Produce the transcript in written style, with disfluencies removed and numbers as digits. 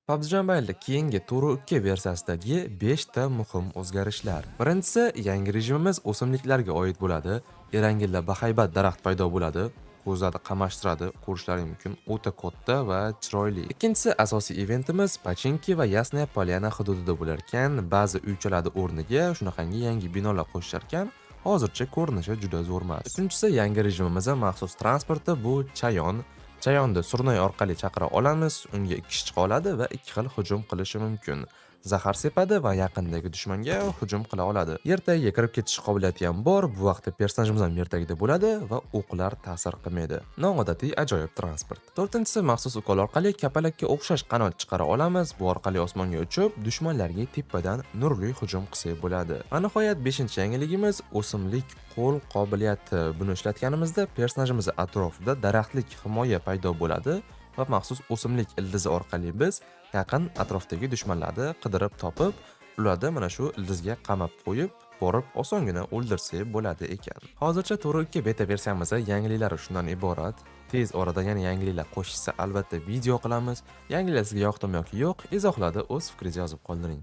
PUBG Mobile'da keyingi Turo 2 versiyasidagi 5 ta muhim o'zgarishlar. Birinchisi, yangi rejimimiz o'simliklarga oid bo'ladi. Erangilda bahaybat daraxt paydo bo'ladi. Ko'zlarni qamashtiradi, ko'rishlari mumkin, o'ta katta va chiroyli. Ikkinchisi, asosiy eventimiz Pachinki va Yasnaya Polyana hududida bo'lar ekan. Ba'zi uychalarning o'rniga shunaqangi yangi binolar qo'shishar ekan. Hozircha ko'rinishi juda zo'r emas. Uchinchisi, yangi rejimimizda maxsus transportda bu Chayon. Chayonni surnay orqali chaqira olamiz, unga 2 kishi chiqa oladi va 2 xil hujum qilishi mumkin. Zahar sepadi va yaqindagi dushmanga hujum qila oladi. Yer tagiga kirib ketish qobiliyati ham bor. Bu vaqtda personajimiz ham yer tagida bo'ladi va o'qlar ta'sir qilmaydi. Noodatiy ajoyib transport. To'rtinchisi, maxsus ukol orqali kapalakka o'xshash qanot chiqara olamiz. Bu orqali osmonga uchib, dushmanlarga tepadan nurli hujum qilsak bo'ladi. Va nihoyat 5-yangiligimiz o'simlik qo'l qobiliyati. Buni ishlatganimizda personajimiz atrofida daraxtlik himoya paydo bo'ladi va maxsus o'simlik ildizi orqali biz yaqin atrofdagi dushmanlarni qidirib topib, ularni mana shu ildizga qamab qo'yib, borib osongina o'ldirsak bo'ladi ekan. Hozircha Turo 2 beta versiyamizda yangiliklari shundan iborat. Tez orada yana yangiliklar qo'shilsa albatta video qilamiz. Yangiliklar sizga yoqdimi yoki yo'q, izohlarda o'z fikringizni yozib qoldiring.